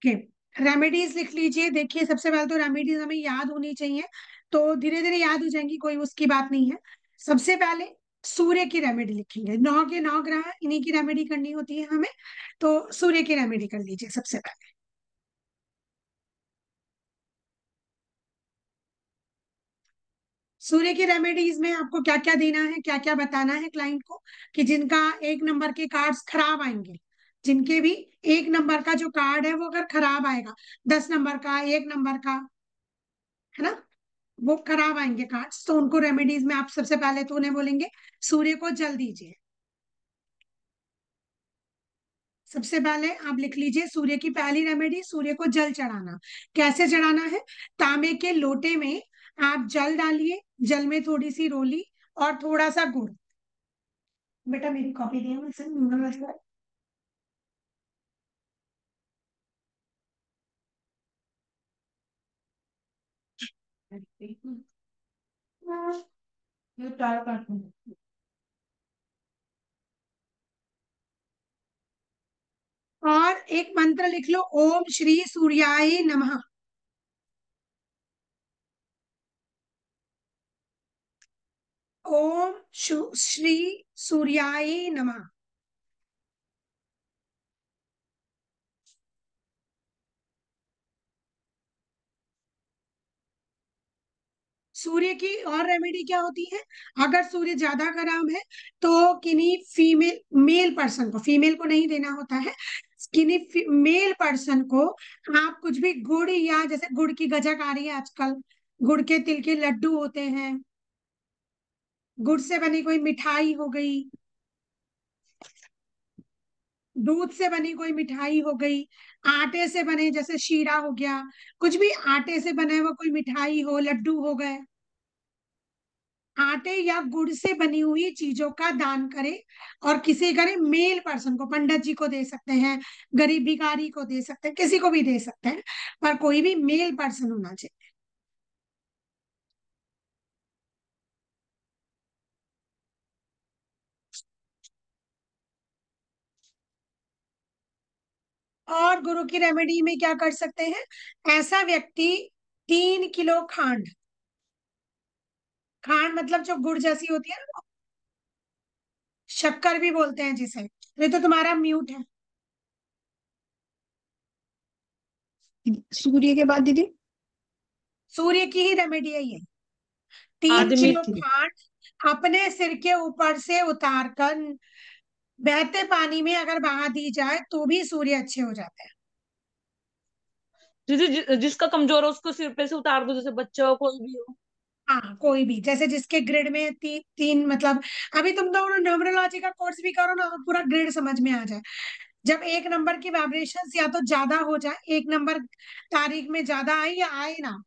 Okay, remedies लिख लीजिए। देखिए, सबसे पहले तो रेमेडीज हमें याद होनी चाहिए, तो धीरे धीरे याद हो जाएंगी, कोई उसकी बात नहीं है। सबसे पहले सूर्य की रेमेडी लिखेंगे। 9 के 9 ग्रह, इन्हीं की रेमेडी करनी होती है हमें, तो सूर्य की रेमेडी कर लीजिए सबसे पहले। सूर्य की रेमेडीज में आपको क्या क्या देना है, क्या क्या बताना है क्लाइंट को, कि जिनका 1 नंबर के कार्ड्स खराब आएंगे, जिनके भी 1 नंबर का जो कार्ड है वो अगर खराब आएगा, 10 नंबर का, 1 नंबर का, है ना, वो खराब आएंगे कार्ड्स, तो उनको रेमेडीज में आप सबसे पहले तो उन्हें बोलेंगे सूर्य को जल दीजिए। सबसे पहले आप लिख लीजिए सूर्य की पहली रेमेडी, सूर्य को जल चढ़ाना। कैसे चढ़ाना है? तांबे के लोटे में आप जल डालिए, जल में थोड़ी सी रोली और थोड़ा सा गुड़। बेटा मेरी कॉपी दिए मुझसे, ये टाल काट दूं। और एक मंत्र लिख लो, ओम श्री सूर्याय नमः। ओम श्री सूर्याय नमः। सूर्य की और रेमेडी क्या होती है? अगर सूर्य ज्यादा खराब है तो किन्हीं फीमेल मेल पर्सन को, फीमेल को नहीं देना होता है, किन्हीं मेल पर्सन को आप कुछ भी गुड़, या जैसे गुड़ की गजक आ रही है आजकल, गुड़ के तिल के लड्डू होते हैं, गुड़ से बनी कोई मिठाई हो गई, दूध से बनी कोई मिठाई हो गई, आटे से बने जैसे शीरा हो गया, कुछ भी आटे से बने हुआ कोई मिठाई हो, लड्डू हो गए, आटे या गुड़ से बनी हुई चीजों का दान करें। और किसी करें मेल पर्सन को, पंडित जी को दे सकते हैं, गरीब भिखारी को दे सकते हैं, किसी को भी दे सकते हैं, पर कोई भी मेल पर्सन होना चाहिए। और गुरु की रेमेडी में क्या कर सकते हैं? ऐसा व्यक्ति 3 किलो खांड, खांड मतलब जो गुड़ जैसी होती है ना, शक्कर भी बोलते हैं जिसे। ये तो तुम्हारा म्यूट है। सूर्य के बाद दीदी? सूर्य की ही रेमेडी है ये। तीन आदमी किलो थी। खांड अपने सिर के ऊपर से उतार कर बहते पानी में अगर बहा दी जाए तो भी सूर्य अच्छे हो जाते हैं। दीदी जिसका कमजोर है उसको सिर पे से उतार दो, जैसे बच्चा हो कोई भी हो। हाँ, कोई भी, जैसे जिसके ग्रिड में तीन मतलब, अभी तुम दोनों न्यूमरोलॉजी का कोर्स भी करो ना, पूरा ग्रिड समझ में आ जाए। जब 1 नंबर की वाइब्रेशंस या तो ज्यादा हो जाए, 1 नंबर तारीख में ज्यादा आए या आए ना,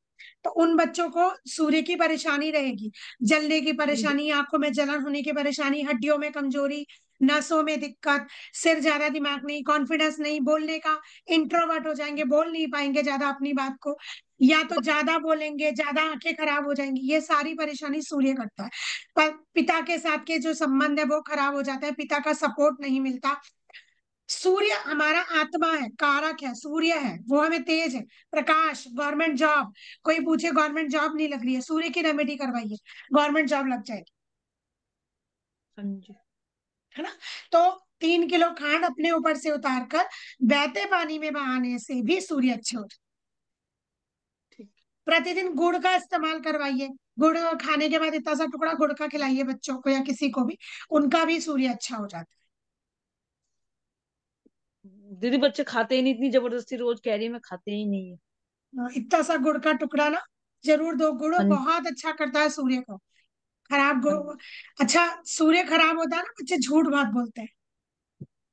तो उन बच्चों को सूर्य की परेशानी रहेगी। जलने की परेशानी, आंखों में जलन होने की परेशानी, हड्डियों में कमजोरी, नसों में दिक्कत, सिर ज्यादा, दिमाग नहीं, कॉन्फिडेंस नहीं, बोलने का, इंट्रोवर्ट हो जाएंगे, बोल नहीं पाएंगे ज्यादा अपनी बात को, या तो ज्यादा बोलेंगे, ज्यादा आंखें खराब हो जाएंगी। ये सारी परेशानी सूर्य करता है। पर पिता के साथ के जो संबंध है वो खराब हो जाता है, पिता का सपोर्ट नहीं मिलता। सूर्य हमारा आत्मा है, कारक है, सूर्य है, वो हमें तेज है, प्रकाश, गवर्नमेंट जॉब। कोई पूछे गवर्नमेंट जॉब नहीं लग रही है, सूर्य की रेमेडी करवाइए, गवर्नमेंट जॉब लग जाएगी, हाँ जी। है ना। तो 3 किलो खांड अपने ऊपर से उतार कर बहते पानी में बहाने से भी सूर्य अच्छे हो जाते। ठीक। प्रतिदिन गुड़ का इस्तेमाल करवाइए, गुड़ खाने के बाद इतना सा टुकड़ा गुड़ का खिलाइए बच्चों को या किसी को भी, उनका भी सूर्य अच्छा हो जाता दीदी बच्चे खाते ही नहीं, इतनी जबरदस्ती रोज कह रही है, मैं खाते ही नहीं है। है। इतना सा गुड़ का टुकड़ा ना जरूर दो, गुड़ हाँ जी। बहुत अच्छा करता है सूर्य को। खराब हाँ गुरु, अच्छा, सूर्य खराब होता है ना, बच्चे झूठ बहुत बोलते हैं,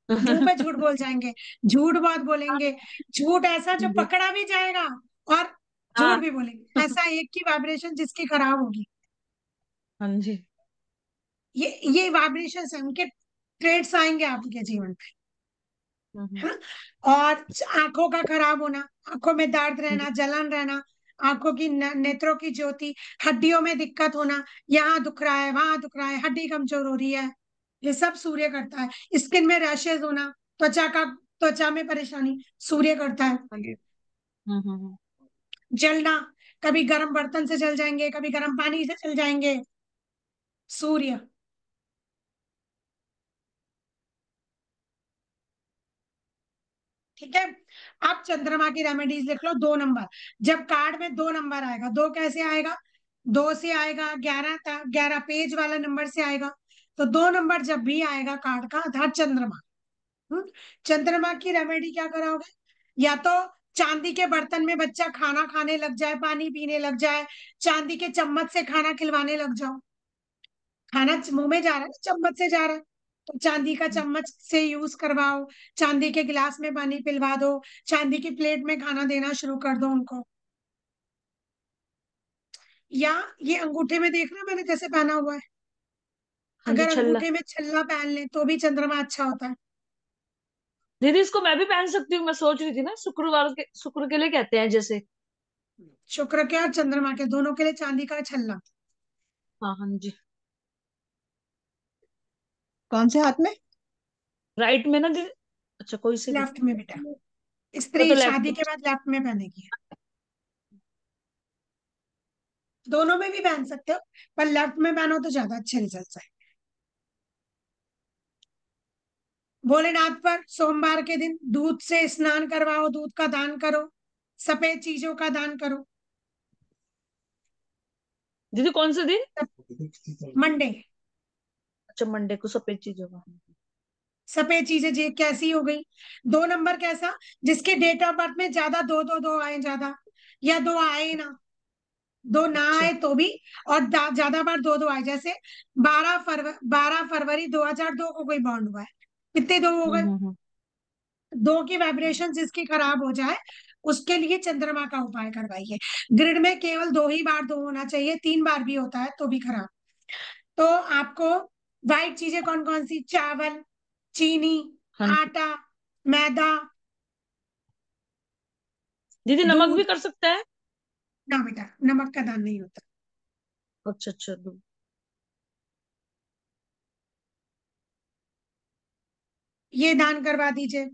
मुंह पे झूठ बोल जाएंगे, झूठ बहुत बोलेंगे, झूठ ऐसा जो जी। पकड़ा भी जाएगा, और झूठ हाँ। भी बोलेंगे, ऐसा एक की वाइब्रेशन जिसकी खराब होगी। हाँ जी। ये वाइब्रेशन है, उनके ट्रेड्स आएंगे आपके जीवन पे, हम्म। है ना। और आंखों का खराब होना, आंखों में दर्द जी। रहना, जलन रहना, आंखों की नेत्रों की ज्योति, हड्डियों में दिक्कत होना, यहाँ दुख रहा है, वहां दुख रहा है, हड्डी कमजोर हो रही है, ये सब सूर्य करता है। स्किन में रैशेज होना, त्वचा का त्वचा में परेशानी, सूर्य करता है। हाँ जी। हम्म। जलना, कभी गर्म बर्तन से जल जाएंगे, कभी गर्म पानी से जल जाएंगे, सूर्य। ठीक है। आप चंद्रमा की रेमेडीज लिख लो, 2 नंबर। जब कार्ड में 2 नंबर आएगा, दो कैसे आएगा? 2 से आएगा, 11 पेज वाला नंबर से आएगा। तो 2 नंबर जब भी आएगा कार्ड का, अर्थात चंद्रमा। हम्म, चंद्रमा की रेमेडी क्या कराओगे? या तो चांदी के बर्तन में बच्चा खाना खाने लग जाए, पानी पीने लग जाए, चांदी के चम्मच से खाना खिलवाने लग जाओ। खाना मुंह में जा रहा है ना, चम्मच से जा रहा है, तो चांदी का हम्म। चम्मच से यूज करवाओ। चांदी के गिलास में पानी पिलवा दो। चांदी की प्लेट में खाना देना शुरू कर दो उनको। या ये अंगूठे में देख रहे हो मैंने जैसे पहना हुआ है, हाँ जी, अगर छल्ला। अंगूठे में छल्ला पहन ले तो भी चंद्रमा अच्छा होता है। दीदी इसको मैं भी पहन सकती हूँ, मैं सोच रही थी ना, शुक्र के लिए कहते हैं जैसे। शुक्र के और चंद्रमा के दोनों के लिए चांदी का छल्ला। हाँ हाँ जी। कौन से हाथ में? राइट में ना दीदी? अच्छा, कोई से भी। लेफ्ट में बेटा। तो स्त्री लेफ्ट। शादी के बाद लेफ्ट में पहनेगी। दोनों में भी पहन सकते हो, पर लेफ्ट में पहनो तो ज्यादा अच्छे रिजल्ट आए। भोलेनाथ पर सोमवार के दिन दूध से स्नान करवाओ, दूध का दान करो, सफेद चीजों का दान करो। दीदी कौन से दिन? मंडे। अच्छा, मंडे को सफेद चीजों का। सफेद चीजें कैसी हो गई? 2 नंबर कैसा? जिसके डेट ऑफ बर्थ में ज्यादा दो दो दो आए, ज्यादा, या दो आए ना, दो ना अच्छा। आए तो भी, और ज्यादा बार दो दो आए, जैसे 12 फरवरी 2002 को कोई बॉन्ड हुआ है, कितने दो हो गए? हम्म। दो की वाइब्रेशन जिसकी खराब हो जाए, उसके लिए चंद्रमा का उपाय करवाइए। ग्रिड में केवल 2 ही बार दो होना चाहिए, 3 बार भी होता है तो भी खराब। तो आपको वाइट चीजें कौन कौन सी? चावल, चीनी, हाँ जी। आटा, मैदा, दीदी नमक भी दूध। कर सकते हैं? ना बेटा, नमक का दान नहीं होता। अच्छा अच्छा, दूध। ये दान करवा दीजिए।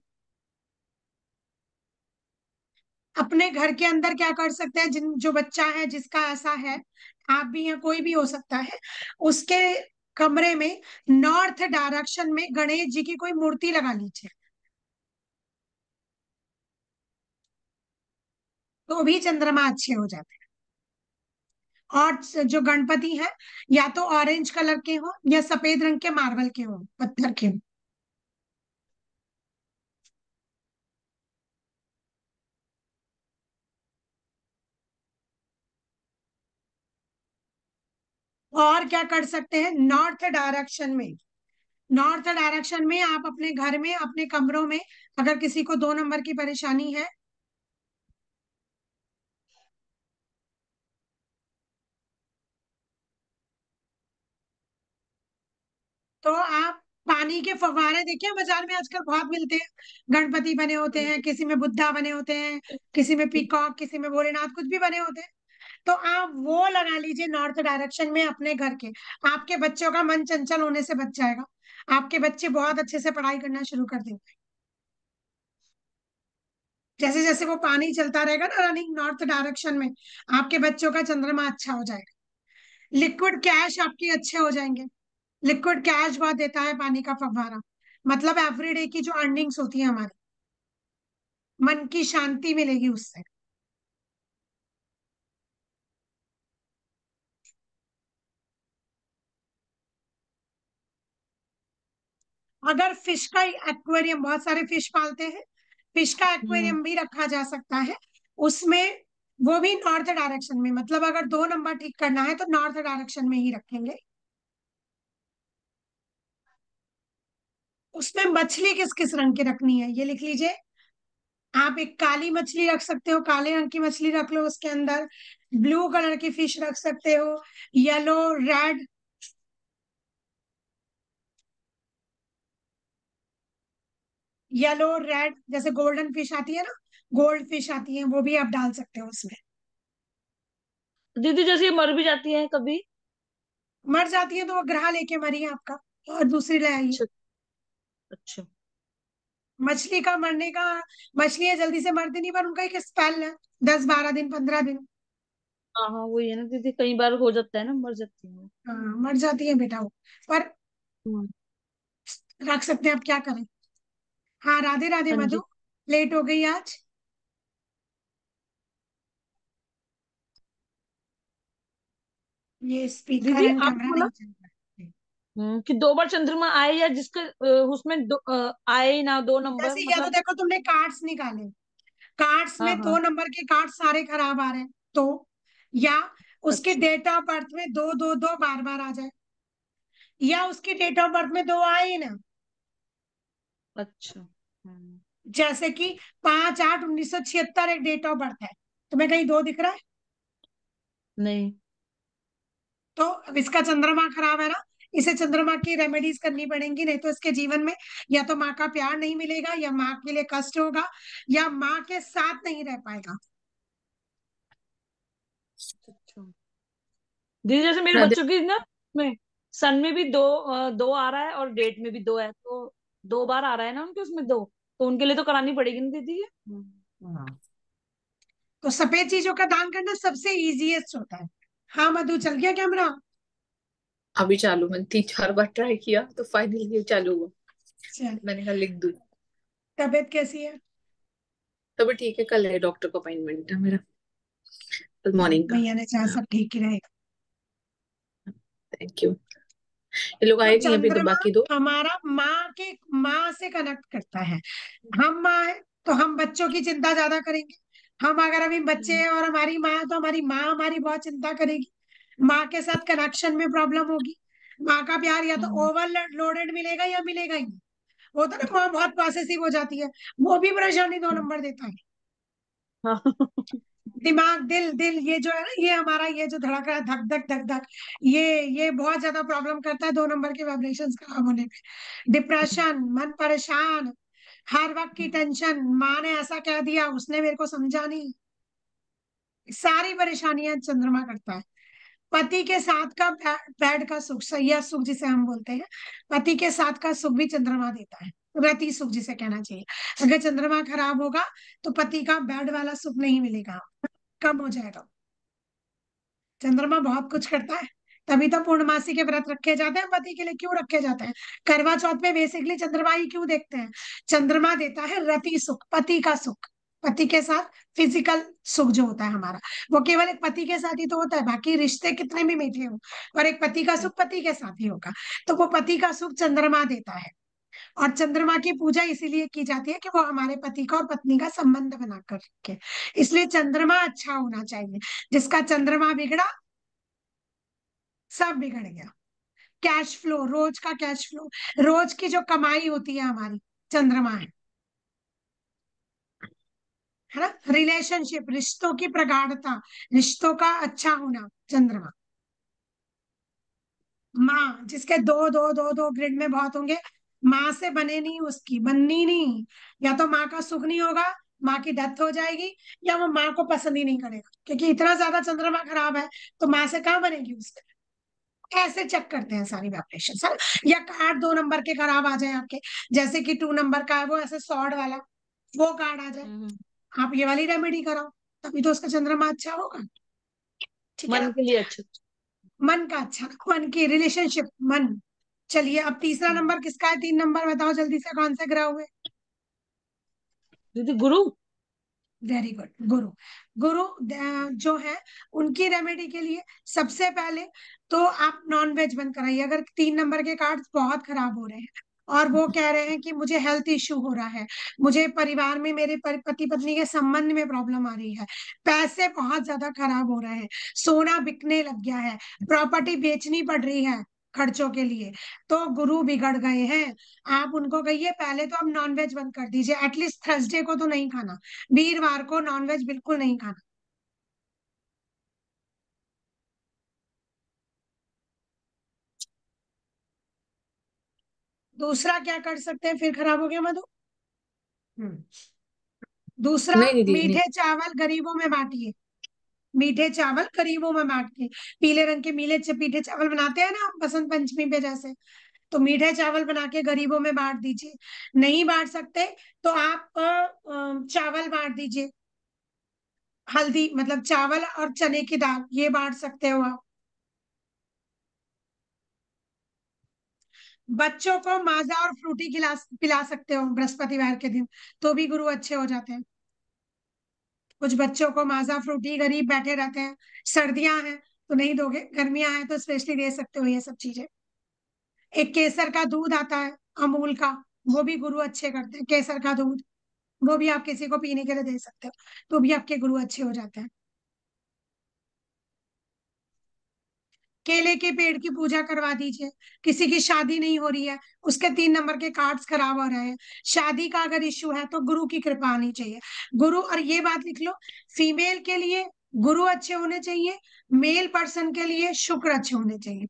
अपने घर के अंदर क्या कर सकते हैं, जिन जो बच्चा है जिसका ऐसा है, आप भी हैं, कोई भी हो सकता है, उसके कमरे में नॉर्थ डायरेक्शन में गणेश जी की कोई मूर्ति लगा लीजिए, तो भी चंद्रमा अच्छे हो जाते हैं। और जो गणपति है, या तो ऑरेंज कलर के हो या सफेद रंग के मार्बल के हो, पत्थर के हो। और क्या कर सकते हैं, नॉर्थ डायरेक्शन में आप अपने घर में, अपने कमरों में, अगर किसी को 2 नंबर की परेशानी है, तो आप पानी के फव्वारे देखिए, बाजार में आजकल बहुत मिलते हैं। गणपति बने होते हैं, किसी में बुद्धा बने होते हैं, किसी में पीकॉक, किसी में भोलेनाथ, कुछ भी बने होते हैं। तो आप वो लगा लीजिए नॉर्थ डायरेक्शन में अपने घर के। आपके बच्चों का मन चंचल होने से बच जाएगा। आपके बच्चे बहुत अच्छे से पढ़ाई करना शुरू कर देंगे। जैसे जैसे वो पानी चलता रहेगा ना रनिंग नॉर्थ डायरेक्शन में, आपके बच्चों का चंद्रमा अच्छा हो जाएगा। लिक्विड कैश आपके अच्छे हो जाएंगे। लिक्विड कैश बहुत देता है पानी का फव्वारा, मतलब एवरीडे की जो अर्निंग्स होती है हमारी, मन की शांति मिलेगी उससे। अगर फिश का एक्वेरियम, बहुत सारे फिश पालते हैं, फिश का हम्म। एक्वेरियम भी रखा जा सकता है उसमें। वो भी नॉर्थ डायरेक्शन में, मतलब अगर 2 नंबर ठीक करना है तो नॉर्थ डायरेक्शन में ही रखेंगे। उसमें मछली किस किस रंग की रखनी है ये लिख लीजिए। आप एक काली मछली रख सकते हो, काले रंग की मछली रख लो उसके अंदर। ब्लू कलर की फिश रख सकते हो, येलो, रेड। येलो रेड, जैसे गोल्डन फिश आती है ना, गोल्ड फिश आती है, वो भी आप डाल सकते हो उसमें। दीदी जैसे ये मर भी जाती है कभी? मर जाती है तो वो ग्रह लेके मरी है आपका, और दूसरी ले आइए। अच्छा अच्छा। मछली का मरने का, मछलियां जल्दी से मरती नहीं, पर उनका एक स्पेल है, 10-12 दिन, 15 दिन। हाँ हाँ, वही है ना दीदी, कई बार हो जाता है ना, मर जाती है वो। हाँ, मर जाती है बेटा वो। पर हम्म। रख सकते हैं, अब क्या करें। हाँ, राधे राधे हाँ मधु। जी। लेट हो गई आज। ये स्पीकर दीदी एंड आपने कैमरा बोला नहीं चल रहा है। कि 2 बार चंद्रमा आए, या जिसके उसमें आए ही ना 2 नंबर, जैसे या तो मतलब। देखो, तुमने कार्ड्स निकाले, कार्ड्स हाँ में दो हाँ। नंबर के कार्ड सारे खराब आ रहे हैं, तो या उसके अच्छा। डेट ऑफ बर्थ में दो दो दो बार बार आ जाए, या उसकी डेट ऑफ बर्थ में दो आए ही ना। अच्छा। जैसे कि 5/8/1976 एक डेट ऑफ बर्थ है, तुम्हें कहीं दो दिख रहा है? नहीं। तो अब इसका चंद्रमा खराब है ना, इसे चंद्रमा की रेमेडीज करनी पड़ेंगी, नहीं तो इसके जीवन में या तो माँ का प्यार नहीं मिलेगा, या माँ के लिए कष्ट होगा, या माँ के साथ नहीं रह पाएगा। अच्छा दीदी, जैसे मेरे राधे। बच्चों की ना, में सन में भी दो आ रहा है, और डेट में भी दो है, तो 2 बार आ रहा है ना उनके उसमें दो, तो उनके लिए तो करानी पड़ेगी ना दीदी ये। हाँ, तो सफेद चीजों का दान करना सबसे इजीएस्ट होता है। हाँ मधु, चल गया कैमरा? अभी चालू, मैंने 3-4 बार ट्राई किया तो फाइनली ये चालू हुआ। चल। मैंने कहा लिख दूं। तबीयत कैसी है? तभी ठीक है, कल है डॉक्टर को अपॉइंटमेंट है मेरा, कल मॉर्निंग का। भैया ने चाहा सब ठीक ही रहेगा। Thank you. ये लोग तो आए नहीं अभी तो, चंद्रमा बाकी दो। हमारा माँ से कनेक्ट करता है। हम माँ है, तो हम बच्चों की चिंता ज्यादा करेंगे। हम अगर अभी बच्चे हम्म। हैं और हमारी माँ है, तो हमारी माँ हमारी बहुत चिंता करेगी। माँ के साथ कनेक्शन में प्रॉब्लम होगी। माँ का प्यार या तो हम्म। ओवरलोडेड मिलेगा या मिलेगा ही नहीं। वो तो ना, माँ बहुत पॉसेसिव हो जाती है, वो भी परेशानी दो हम्म। नंबर देता है। हाँ। दिमाग, दिल दिल ये जो है ना, ये हमारा ये जो धड़क रहा है, धक धक धक धक, ये बहुत ज्यादा प्रॉब्लम करता है 2 नंबर के वाइब्रेशंस खराब होने पे। डिप्रेशन, मन परेशान, हर वक्त की टेंशन, माँ ने ऐसा कह दिया, उसने मेरे को समझा नहीं, सारी परेशानियां चंद्रमा करता है। पति के साथ का बैड का सुख, सैया सुख जिसे हम बोलते हैं, पति के साथ का सुख भी चंद्रमा देता है। रति सुख जिसे कहना चाहिए। अगर चंद्रमा खराब होगा, तो पति का बैड वाला सुख नहीं मिलेगा, कम हो जाएगा। चंद्रमा बहुत कुछ करता है। तभी तो पूर्णमासी के व्रत रखे जाते हैं, पति के लिए क्यों रखे जाते हैं? करवा चौथ में बेसिकली चंद्रमा ही क्यों देखते हैं? चंद्रमा देता है रति सुख, पति का सुख, पति के साथ फिजिकल सुख जो होता है हमारा, वो केवल एक पति के साथ ही तो होता है। बाकी रिश्ते कितने भी मीठे हो, पर एक पति का सुख पति के साथ ही होगा। तो वो पति का सुख चंद्रमा देता है। और चंद्रमा की पूजा इसीलिए की जाती है कि वो हमारे पति का और पत्नी का संबंध बनाकर रखे। इसलिए चंद्रमा अच्छा होना चाहिए। जिसका चंद्रमा बिगड़ा, सब बिगड़ गया। कैश फ्लो, रोज का कैश फ्लो, रोज की जो कमाई होती है हमारी, चंद्रमा है ना। रिलेशनशिप, रिश्तों की प्रगाढ़ता, रिश्तों का अच्छा होना, चंद्रमा। माँ जिसके दो दो दो दो ग्रिड में बहुत होंगे, माँ से बने नहीं, उसकी बननी नहीं। या तो माँ का सुख नहीं होगा, माँ की डेथ हो जाएगी, या वो माँ को पसंद ही नहीं करेगा, क्योंकि इतना ज्यादा चंद्रमा खराब है, तो माँ से कहाँ बनेगी उसकी। ऐसे चेक करते हैं सारी वैब्रेशन सर। या कार्ड 2 नंबर के खराब आ जाए आपके, जैसे कि 2 नंबर का है वो, ऐसे सॉर्ड वाला, वो कार्ड आ जाए, हम्म। आप ये वाली रेमेडी कराओ, तभी तो उसका चंद्रमा अच्छा होगा। ठीक है मन ना। के लिए अच्छा। मन का अच्छा, मन की रिलेशनशिप, मन। चलिए, अब तीसरा हम्म। नंबर किसका है? 3 नंबर बताओ जल्दी से, कौन से ग्रह हुए? दीदी गुरु। वेरी गुड, गुरु। गुरु जो है, उनकी रेमेडी के लिए सबसे पहले तो आप नॉन वेज बंद कराइए। अगर 3 नंबर के कार्ड बहुत खराब हो रहे हैं, और वो कह रहे हैं कि मुझे हेल्थ इश्यू हो रहा है, मुझे परिवार में मेरे पति पत्नी के संबंध में प्रॉब्लम आ रही है, पैसे बहुत ज्यादा खराब हो रहे हैं, सोना बिकने लग गया है, प्रॉपर्टी बेचनी पड़ रही है खर्चों के लिए, तो गुरु बिगड़ गए हैं, आप उनको कहिए पहले तो आप नॉनवेज बंद कर दीजिए, एटलीस्ट थर्सडे को तो नहीं खाना, वीरवार को नॉनवेज बिल्कुल नहीं खाना। दूसरा क्या कर सकते हैं, फिर खराब हो गया मधु। हम्म। दूसरा, नहीं दीदी नहीं। मीठे चावल गरीबों में बांटिए। मीठे चावल गरीबों में बांट के, पीले रंग के मीठे चावल बनाते हैं ना हम बसंत पंचमी पे जैसे, तो मीठे चावल बना के गरीबों में बांट दीजिए। नहीं बांट सकते तो आप चावल बांट दीजिए। हल्दी मतलब चावल और चने की दाल ये बांट सकते हो आप। बच्चों को माजा और फ्रूटी खिला पिला सकते हो बृहस्पतिवार के दिन, तो भी गुरु अच्छे हो जाते हैं। कुछ बच्चों को माजा फ्रूटी, गरीब बैठे रहते हैं, सर्दियां हैं तो नहीं दोगे, गर्मियां हैं तो स्पेशली दे सकते हो ये सब चीजें। एक केसर का दूध आता है अमूल का, वो भी गुरु अच्छे करते हैं, केसर का दूध, वो भी आप किसी को पीने के लिए दे सकते हो, तो भी आपके गुरु अच्छे हो जाते हैं। केले के पेड़ की पूजा करवा दीजिए। किसी की शादी नहीं हो रही है, उसके 3 नंबर के कार्ड्स खराब हो रहे हैं, शादी का अगर इश्यू है तो गुरु की कृपा आनी चाहिए। गुरु, और ये बात लिख लो, फीमेल के लिए गुरु अच्छे होने चाहिए, मेल पर्सन के लिए शुक्र अच्छे होने चाहिए।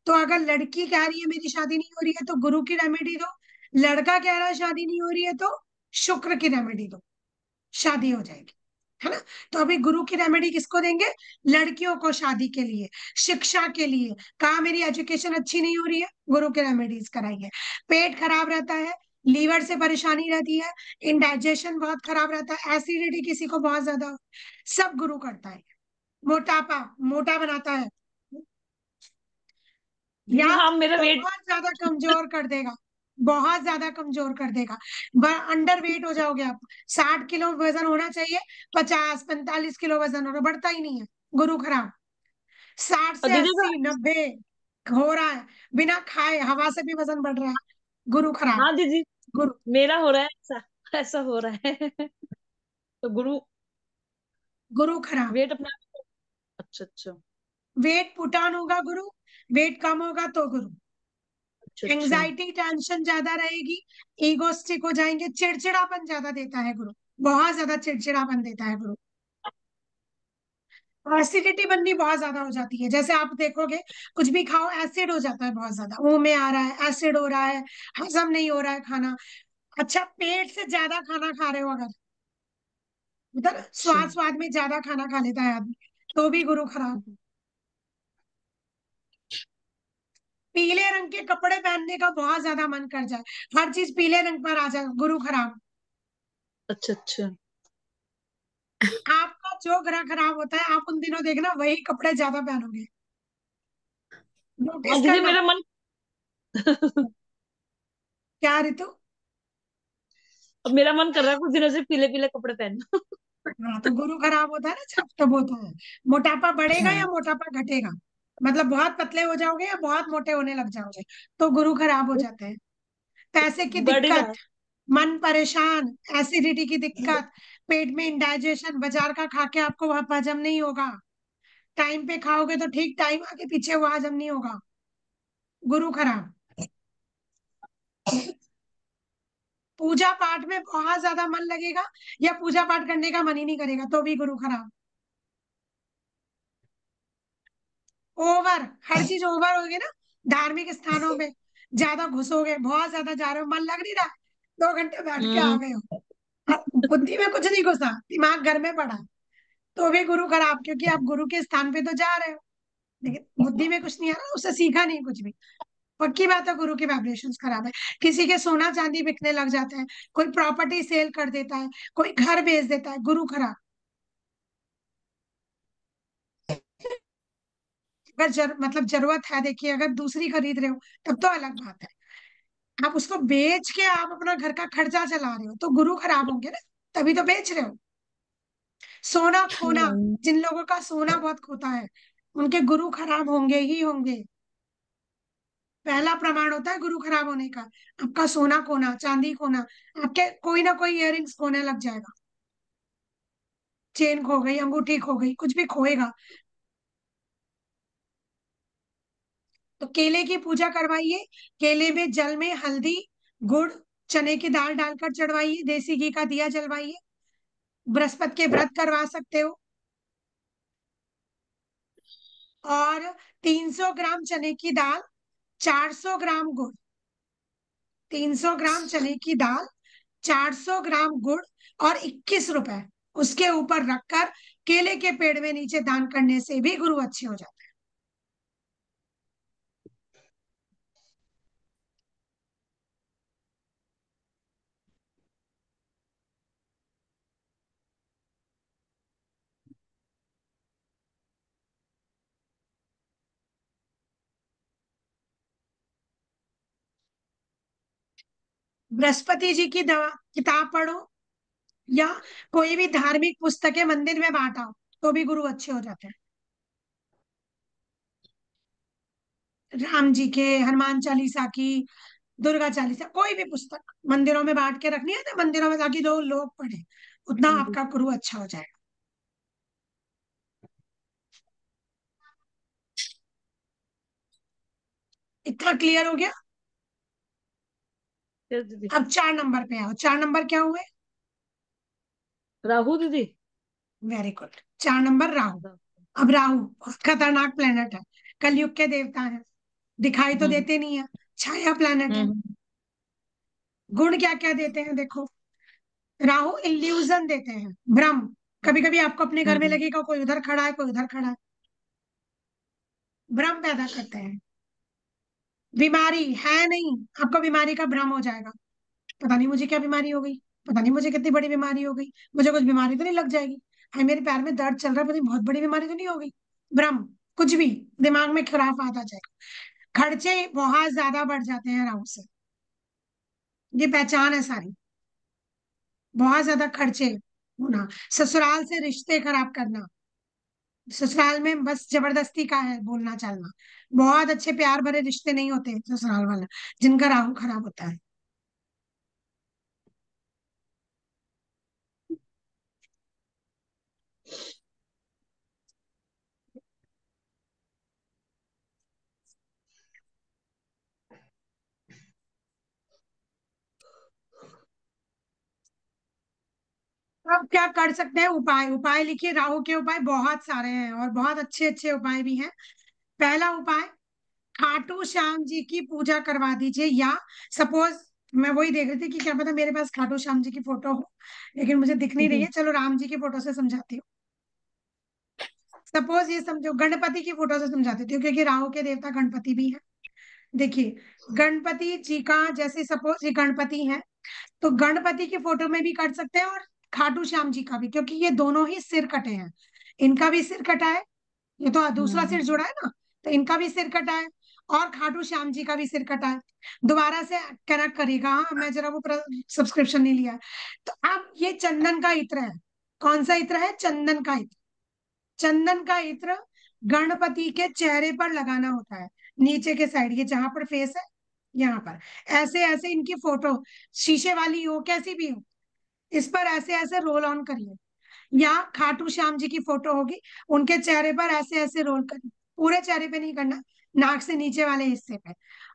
तो अगर लड़की कह रही है मेरी शादी नहीं हो रही है तो गुरु की रेमेडी दो, लड़का कह रहा है शादी नहीं हो रही है तो शुक्र की रेमेडी दो, शादी हो जाएगी, है ना। तो अभी गुरु की रेमेडी किसको देंगे? लड़कियों को शादी के लिए, शिक्षा के लिए, कहा मेरी एजुकेशन अच्छी नहीं हो रही है, गुरु के रेमेडीज कराइए। पेट खराब रहता है, लीवर से परेशानी रहती है, इंडाइजेशन बहुत खराब रहता है, एसिडिटी किसी को बहुत ज्यादा, सब गुरु करता है। मोटापा, मोटा बनाता है, दीदी या हाँ मेरा वेट। बहुत ज्यादा कमजोर कर देगा, बहुत ज्यादा कमजोर कर देगा। अंडर वेट हो जाओगे आप। 60 किलो वजन होना चाहिए, 50 45 किलो वजन हो रहा, बढ़ता ही नहीं है, गुरु खराब। साठ और से दीदी अस्सी अगर, 90 हो रहा है, बिना खाए हवा से भी वजन बढ़ रहा है, गुरु खराब। हाँ दीदी गुरु, मेरा हो रहा है ऐसा, ऐसा हो रहा है तो गुरु, गुरु खराब। वेट अपने आप। अच्छा अच्छा। वेट पुटान होगा गुरु, वेट कम होगा तो गुरु। अच्छा अच्छा। एंजाइटी टेंशन ज्यादा रहेगी, ईगोस्टिक हो जाएंगे, चिड़चिड़ापन ज्यादा देता है गुरु, बहुत ज्यादा चिड़चिड़ापन देता है गुरु। एसिडिटी बननी बहुत ज्यादा हो जाती है, जैसे आप देखोगे कुछ भी खाओ एसिड हो जाता है, बहुत ज्यादा मुंह में आ रहा है, एसिड हो रहा है, हजम नहीं हो रहा है खाना। अच्छा, पेट से ज्यादा खाना खा रहे हो अगर, मतलब अच्छा स्वाद स्वाद में ज्यादा खाना खा लेता है आदमी, तो भी गुरु खराब। पीले रंग के कपड़े पहनने का बहुत ज्यादा मन कर जाए, हर चीज पीले रंग पर आ जाए, गुरु खराब। अच्छा अच्छा। आपका जो ग्रह खराब होता है आप उन दिनों देखना वही कपड़े ज्यादा पहनोगे, हाँ नोटिस दीदी करना। मेरा मन क्या ऋतु? अब मेरा मन कर रहा है कुछ दिनों से पीले पीले कपड़े पहनना हाँ, तो गुरु खराब होता है ना जब, तब होता है। मोटापा बढ़ेगा या मोटापा घटेगा, मतलब बहुत पतले हो जाओगे या बहुत मोटे होने लग जाओगे, तो गुरु खराब हो जाते हैं। पैसे की बढ़ ही रहा दिक्कत, है। मन परेशान, एसिडिटी की दिक्कत, पेट में इंडाइजेशन, बाजार का खा के आपको वह हजम नहीं होगा, टाइम पे खाओगे तो ठीक, टाइम आगे पीछे वो हजम नहीं होगा, गुरु खराब। पूजा पाठ में बहुत ज्यादा मन लगेगा या पूजा पाठ करने का मन ही नहीं करेगा, तो भी गुरु खराब। ओवर, हर चीज ओवर होगी ना, धार्मिक स्थानों में ज्यादा घुसोगे, बहुत ज्यादा जा रहे हो, मन लग नहीं रहा, 2 घंटे बैठ के आ हम्म। गए हो, बुद्धि में कुछ नहीं घुसा, दिमाग घर में पड़ा, तो भी गुरु खराब, क्योंकि आप गुरु के स्थान पे तो जा रहे हो, लेकिन बुद्धि में कुछ नहीं आ रहा, उससे सीखा नहीं कुछ भी। पक्की बात है, गुरु के वाइब्रेशंस खराब है। किसी के सोना चांदी बिकने लग जाता है, कोई प्रॉपर्टी सेल कर देता है, कोई घर बेच देता है, गुरु खराब। अगर मतलब जरूरत है, देखिए अगर दूसरी खरीद रहे हो तब तो अलग बात है, आप उसको बेच के आप अपना घर का खर्चा चला रहे हो तो गुरु खराब होंगे ना, तभी तो बेच रहे हो। सोना खोना, हम्म। जिन लोगों का सोना बहुत खोता है उनके गुरु खराब होंगे ही होंगे, पहला प्रमाण होता है गुरु खराब होने का। आपका सोना खोना, चांदी खोना, आपके कोई ना कोई इयररिंग्स खोने लग जाएगा, चेन खो गई, अंगूठी खो गई, कुछ भी खोएगा। तो केले की पूजा करवाइए, केले में जल में हल्दी, गुड़, चने की दाल डालकर चढ़वाइए, देसी घी का दिया जलवाइए। बृहस्पति के व्रत करवा सकते हो। और 300 ग्राम चने की दाल, 400 ग्राम गुड़, 300 ग्राम चने की दाल, 400 ग्राम गुड़ और 21 रुपए उसके ऊपर रखकर केले के पेड़ में नीचे दान करने से भी गुरु अच्छे हो जाते बृहस्पति जी की दवा किताब पढ़ो, या कोई भी धार्मिक पुस्तकें मंदिर में बांटाओ, तो भी गुरु अच्छे हो जाते हैं। राम जी के, हनुमान चालीसा की, दुर्गा चालीसा, कोई भी पुस्तक मंदिरों में बांट के रखनी है, तो मंदिरों में ताकि जो लोग पढ़े, उतना हम्म, आपका गुरु अच्छा हो जाएगा। इतना क्लियर हो गया? yes, दीदी। अब 4 नंबर पे आओ। 4 नंबर क्या हुए? राहु दीदी। Very good. 4 नंबर राहु। अब राहु बहुत खतरनाक प्लेनेट है, कलयुग के देवता है, दिखाई तो हम्म देते नहीं है, छाया प्लेनेट है। हम्म गुण क्या क्या देते हैं देखो। राहु इल्यूजन देते हैं, भ्रम। कभी कभी आपको अपने घर में हम्म लगेगा कोई उधर खड़ा है, कोई उधर खड़ा है, भ्रम पैदा करते हैं। बीमारी है नहीं, आपको बीमारी का भ्रम हो जाएगा, पता नहीं मुझे क्या बीमारी हो गई, पता नहीं मुझे कितनी बड़ी बीमारी हो गई, मुझे कुछ बीमारी तो नहीं लग जाएगी, हाय मेरे पैर में दर्द चल रहा है, पता नहीं बहुत बड़ी बीमारी तो नहीं हो गई। भ्रम, कुछ भी दिमाग में खुराफात आ जाएगा। खर्चे बहुत ज्यादा बढ़ जाते हैं राहु से, ये पहचान है सारी। बहुत ज्यादा खर्चे होना, ससुराल से रिश्ते खराब करना, ससुराल में बस जबरदस्ती का है बोलना चालना, बहुत अच्छे प्यार भरे रिश्ते नहीं होते ससुराल वाला, जिनका राहु खराब होता है। अब क्या कर सकते हैं? उपाय, उपाय लिखिए। राहु के उपाय बहुत सारे हैं और बहुत अच्छे अच्छे उपाय भी हैं। पहला उपाय, खाटू श्याम जी की पूजा करवा दीजिए, या सपोज, मैं वही देख रही थी कि क्या पता मेरे पास खाटू श्याम जी की फोटो हो, लेकिन मुझे दिख नहीं रही हम्म है, चलो राम जी की फोटो से समझाती हूँ। सपोज ये समझो, गणपति की फोटो से समझाती हूँ, क्योंकि राहु के देवता गणपति भी है। देखिए, गणपति जी का, जैसे सपोज ये गणपति है, तो गणपति की फोटो में भी कर सकते हैं, और खाटू श्याम जी का भी, क्योंकि ये दोनों ही सिर कटे हैं। इनका भी सिर कटा है, ये तो दूसरा हम्म सिर जुड़ा है ना, तो इनका भी सिर कटा है, और खाटू श्याम जी का भी सिर कटा है। दोबारा से कनेक्ट करेगा, हाँ मैं जरा वो सब्सक्रिप्शन नहीं लिया है। तो अब ये चंदन का इत्र है। कौन सा इत्र है? चंदन का इत्र। चंदन का इत्र गणपति के चेहरे पर लगाना होता है, नीचे के साइड, ये जहां पर फेस है, यहाँ पर ऐसे ऐसे इनकी फोटो, शीशे वाली हो कैसी भी हो, इस पर ऐसे ऐसे रोल ऑन करिए। या खाटू श्याम जी की फोटो होगी, उनके चेहरे पर ऐसे ऐसे रोल करिए, पूरे चेहरे पे नहीं करना, नाक से नीचे वाले हिस्से पे।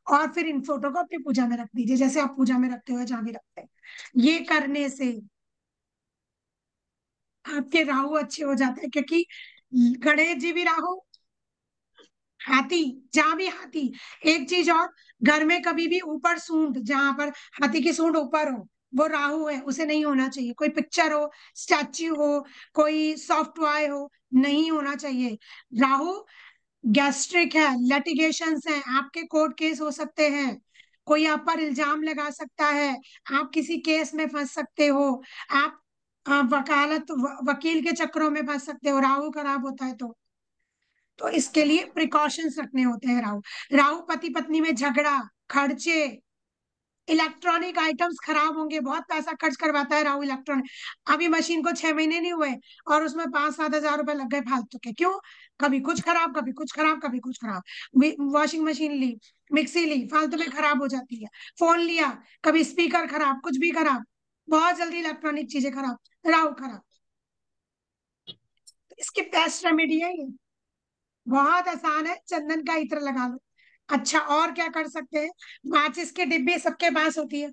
और फिर इन फोटो को अपनी पूजा में रख दीजिए, जैसे आप पूजा में रखते हो, जहां भी रखते हैं। ये करने से आपके राहु अच्छे हो जाते हैं, क्योंकि गणेश जी भी राहु, हाथी, जहां भी हाथी। एक चीज और, घर में कभी भी ऊपर सूंड, जहां पर हाथी की सूंड ऊपर हो, वो राहु है, उसे नहीं होना चाहिए। कोई पिक्चर हो, स्टैच्यू हो, कोई सॉफ्ट टॉय हो, नहीं होना चाहिए। राहु गैस्ट्रिक है, लिटिगेशंस हैं, आपके कोर्ट केस हो सकते हैं, कोई आप पर इल्जाम लगा सकता है, आप किसी केस में फंस सकते हो, आप वकालत वकील के चक्रों में फंस सकते हो, राहु खराब होता है तो इसके लिए प्रिकॉशंस रखने होते हैं। राहु, राहु पति पत्नी में झगड़ा, खर्चे, इलेक्ट्रॉनिक आइटम्स खराब होंगे, बहुत पैसा खर्च करवाता है राहु इलेक्ट्रॉनिक। अभी मशीन को 6 महीने नहीं हुए और उसमें 5-7 हजार रुपए लग गए फालतू के, क्यों? कभी कुछ खराब, कभी कुछ खराब, कभी कुछ खराब। वॉशिंग मशीन ली, मिक्सी ली, फालतू में खराब हो जाती है। फोन लिया, कभी स्पीकर खराब, कुछ भी खराब, बहुत जल्दी इलेक्ट्रॉनिक चीजें खराब, राहु खराब। तो इसकी बेस्ट रेमेडी है ये, बहुत आसान है, चंदन का इत्र लगा लो। अच्छा, और क्या कर सकते हैं? माचिस की डिब्बी सबके पास होती है।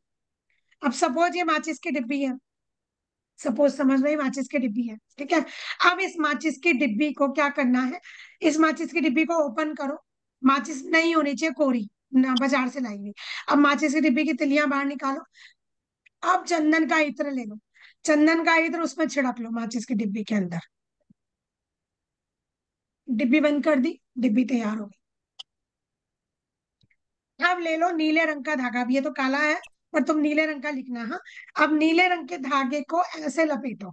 अब सपोज ये माचिस की डिब्बी है, सपोज समझ लो ये माचिस की डिब्बी है, ठीक है। अब इस माचिस की डिब्बी को क्या करना है? इस माचिस की डिब्बी को ओपन करो, माचिस नहीं होनी चाहिए कोरी, ना बाजार से लाई हुई। अब माचिस की डिब्बी की तिलियां बाहर निकालो, अब चंदन का इत्र ले लो, चंदन का इत्र उसमें छिड़क लो माचिस की डिब्बी के अंदर। डिब्बी बंद कर दी, डिब्बी तैयार हो गई। अब ले लो नीले रंग का धागा, भी ये तो काला है, पर तुम नीले रंग का लिखना, हाँ। अब नीले रंग के धागे को ऐसे लपेटो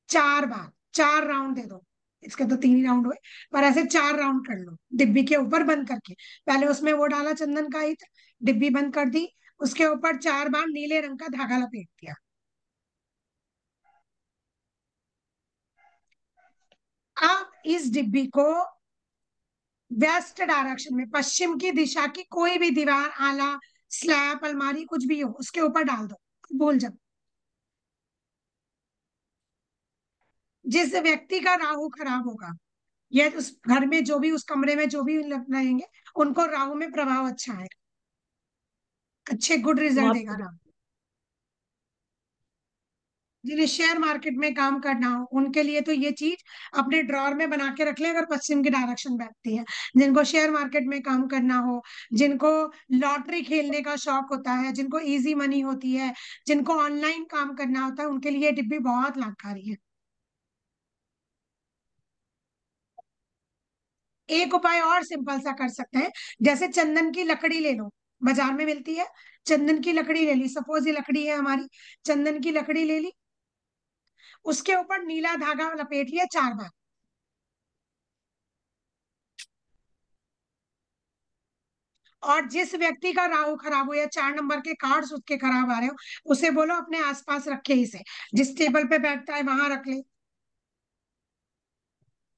4 बार, 4 राउंड दे दो। इसके तो 3 ही राउंड हुए, पर ऐसे 4 राउंड कर लो डिब्बी के ऊपर बंद करके। पहले उसमें वो डाला चंदन का इत्र, डिब्बी बंद कर दी, उसके ऊपर 4 बार नीले रंग का धागा लपेट दिया। अब इस डिब्बी को वेस्ट डायरेक्शन में, पश्चिम की दिशा की कोई भी दीवार, आला, स्लैब, अलमारी, कुछ भी हो, उसके ऊपर डाल दो, भूल जाओ। जिस व्यक्ति का राहु खराब होगा, या उस घर में जो भी, उस कमरे में जो भी रहेंगे, उनको राहु में प्रभाव अच्छा आएगा, अच्छे गुड रिजल्ट वहां देगा पे राहु। जिन्हें शेयर मार्केट में काम करना हो उनके लिए तो ये चीज अपने ड्रॉर में बना के रख ले, अगर पश्चिम की डायरेक्शन बैठती है। जिनको शेयर मार्केट में काम करना हो, जिनको लॉटरी खेलने का शौक होता है, जिनको इजी मनी होती है, जिनको ऑनलाइन काम करना होता है, उनके लिए ये डिब्बी बहुत लाभकारी है। एक उपाय और सिंपल सा कर सकते हैं, जैसे चंदन की लकड़ी ले लो, बाजार में मिलती है। चंदन की लकड़ी ले ली, सपोज ये लकड़ी है हमारी, चंदन की लकड़ी ले ली, उसके ऊपर नीला धागा लपेट लिया 4 बार। और जिस व्यक्ति का राहु खराब हो या 4 नंबर के कार्ड्स उसके खराब आ रहे हो, उसे बोलो अपने आसपास रखे इसे, जिस टेबल पे बैठता है वहां रख ले,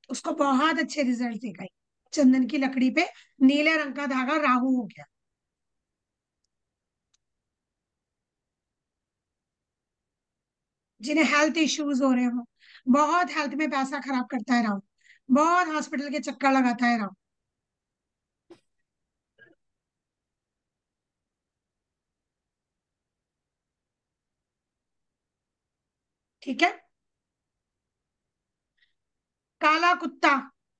उसको बहुत अच्छे रिजल्ट देगा। चंदन की लकड़ी पे नीले रंग का धागा, राहु हो गया। जिन्हें हेल्थ इश्यूज हो रहे हो, बहुत हेल्थ में पैसा खराब करता है राहु, बहुत हॉस्पिटल के चक्कर लगाता है राहु। ठीक है। काला कुत्ता,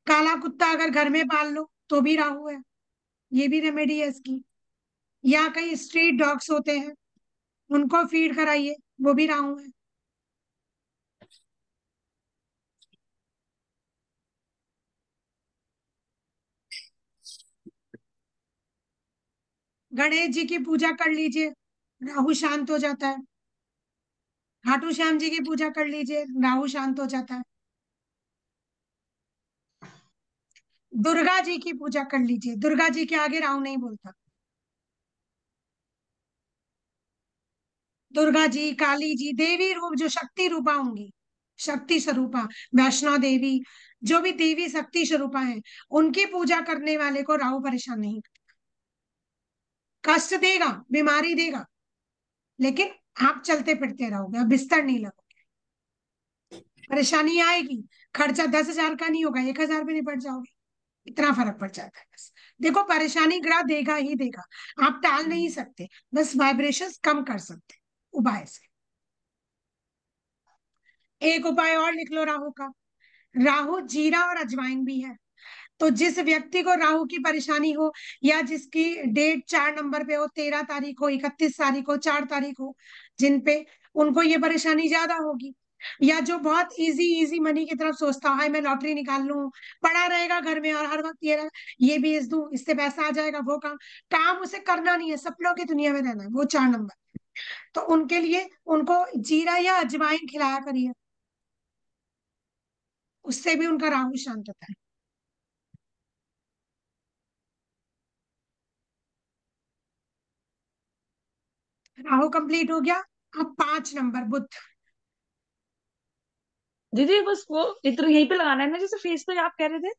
काला कुत्ता अगर घर में पाल लो तो भी राहु है, ये भी रेमेडी है इसकी। या कई स्ट्रीट डॉग्स होते हैं, उनको फीड कराइए, वो भी राहु है। गणेश जी की पूजा कर लीजिए, राहु शांत हो जाता है। खाटू श्याम जी की पूजा कर लीजिए, राहु शांत हो जाता है। दुर्गा जी की पूजा कर लीजिए, दुर्गा जी के आगे राहु नहीं बोलता। दुर्गा जी, काली जी, देवी रूप जो शक्ति रूपा होंगी, शक्ति स्वरूपा, वैष्णो देवी, जो भी देवी शक्ति स्वरूपा है, उनकी पूजा करने वाले को राहु परेशान नहीं करता। कष्ट देगा, बीमारी देगा, लेकिन आप चलते फिरते रहोगे, आप बिस्तर नहीं लगोगे। परेशानी आएगी, खर्चा 10,000 का नहीं होगा, 1,000 में निपट जाओगे, इतना फर्क पड़ जाता है बस। देखो, परेशानी ग्रह देगा ही देगा, आप टाल नहीं सकते, बस वाइब्रेशंस कम कर सकते उपाय से। एक उपाय और लिख लो राहु का, राहु जीरा और अजवाइन भी है। तो जिस व्यक्ति को राहु की परेशानी हो, या जिसकी डेट 4 नंबर पे हो, 13 तारीख हो, 31 तारीख हो, 4 तारीख हो, जिन पे, उनको ये परेशानी ज्यादा होगी। या जो बहुत इजी इजी मनी की तरफ सोचता है, मैं लॉटरी निकाल लूं, पड़ा रहेगा घर में और हर वक्त ये बेच दूं, इससे पैसा आ जाएगा, वो काम, काम उसे करना नहीं है, सपनों की दुनिया में रहना है, वो 4 नंबर। तो उनके लिए उनको जीरा या अजवाइन खिलाया करिए, उससे भी उनका राहु शांत होता है। राहु कंप्लीट हो गया। अब 5 नंबर बुध। दीदी बस वो इतना यहीं पे लगाना है ना, जैसे फेस पे आप कह रहे थे।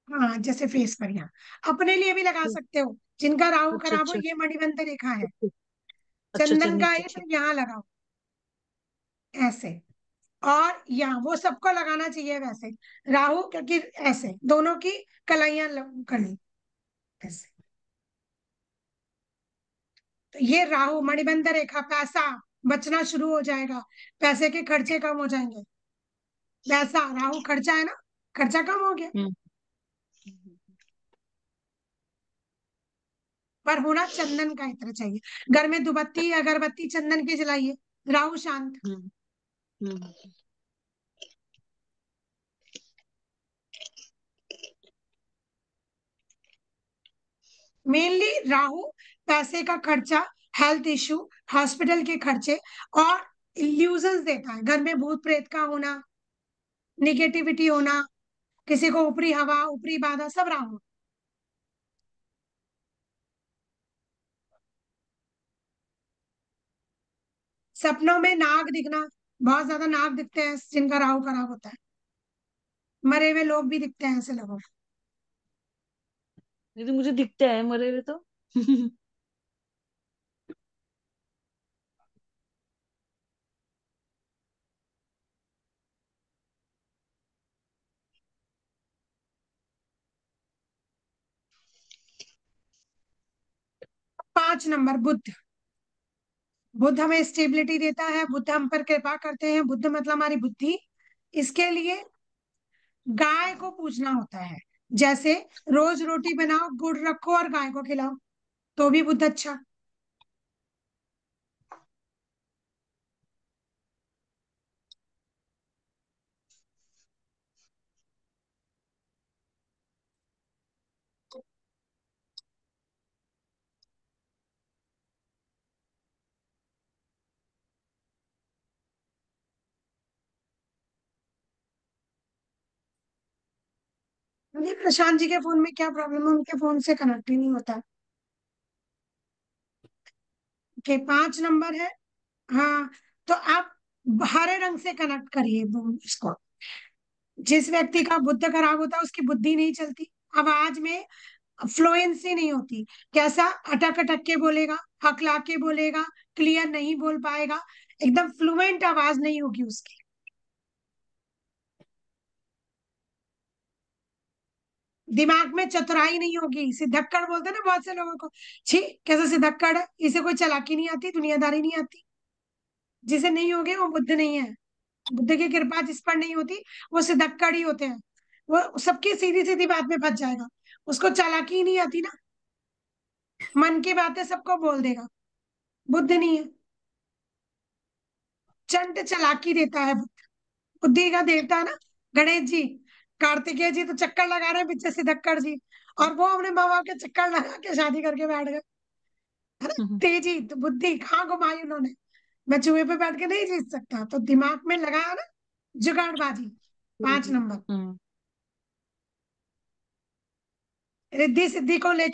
हाँ, जैसे फेस पर, यहाँ अपने लिए भी लगा सकते हो, जिनका राहु अच्छा खराब हो, अच्छा ये मणिबंध रेखा है, अच्छा अच्छा, चंदन का नीचे है तो ठीक। यहाँ लगाओ, ऐसे। और यहाँ वो सबको लगाना चाहिए वैसे, राहु, क्योंकि ऐसे दोनों की कलाइयां कर ली, ऐसे। तो ये राहु मणिबंध रेखा, पैसा बचना शुरू हो जाएगा, पैसे के खर्चे कम हो जाएंगे। पैसा, राहु खर्चा है ना, खर्चा कम हो गया। हम्म पर होना चंदन का इत्र चाहिए, घर में दुबत्ती अगरबत्ती चंदन की जलाइए, राहु शांत। हम्म हम्म। मेनली राहु पैसे का खर्चा, हेल्थ इश्यू, हॉस्पिटल के खर्चे, और इल्यूजन्स देता है, घर में भूत प्रेत का होना, निगेटिविटी होना, किसी को ऊपरी हवा, ऊपरी बाधा, सब राहु। सपनों में नाग दिखना, बहुत ज्यादा नाग दिखते हैं जिनका राहु खराब होता है। मरे हुए लोग भी दिखते हैं ऐसे लोगों को। ये तो मुझे दिखते हैं मरे हुए तो। 5 नंबर बुध। बुध हमें स्टेबिलिटी देता है, बुध हम पर कृपा करते हैं, बुध मतलब हमारी बुद्धि। इसके लिए गाय को पूजना होता है। जैसे रोज रोटी बनाओ, गुड़ रखो और गाय को खिलाओ, तो भी बुध अच्छा। ये प्रशांत जी के फोन में क्या प्रॉब्लम है, उनके फोन से कनेक्ट ही नहीं होता। ओके, 5 नंबर है। हाँ, तो आप हरे रंग से कनेक्ट करिए इसको। जिस व्यक्ति का बुद्ध खराब होता है उसकी बुद्धि नहीं चलती, आवाज में फ्लुएंसी नहीं होती। कैसा, अटक अटक के बोलेगा, हकला के बोलेगा, क्लियर नहीं बोल पाएगा, एकदम फ्लुएंट आवाज नहीं होगी उसकी। दिमाग में चतुराई नहीं होगी, सिद्धक्कड़ बोलते हैं ना बहुत से लोगों को, छी कैसा सिद्धक्कड़ है, इसे कोई चालाकी नहीं आती, दुनियादारी नहीं आती। जिसे नहीं होगी वो बुद्ध नहीं है। बुद्ध की कृपा जिस पर नहीं होती वो सिद्धक्कड़ ही होते हैं। वो सबकी सीधी सीधी बात में फंस जाएगा, उसको चालाकी ही नहीं आती ना, मन की बातें सबको बोल देगा। बुद्ध नहीं है, चंट चालाकी देता है बुद्ध। बुद्धि का देवता है ना गणेश जी, कार्तिकेय जी तो चक्कर लगा रहे हैं पीछे सिद्धक्कड़ जी, और वो अपने माँ बाप के चक्कर लगा के शादी करके बैठ गए, है ना। तेजी तो बुद्धि कहाँ घुमाई उन्होंने, मैं चूहे पे बैठ के नहीं जीत सकता, तो दिमाग में लगाया ना जुगाड़बाजी। 5 नंबर हम्म। रिद्धि सिद्धि को लेकर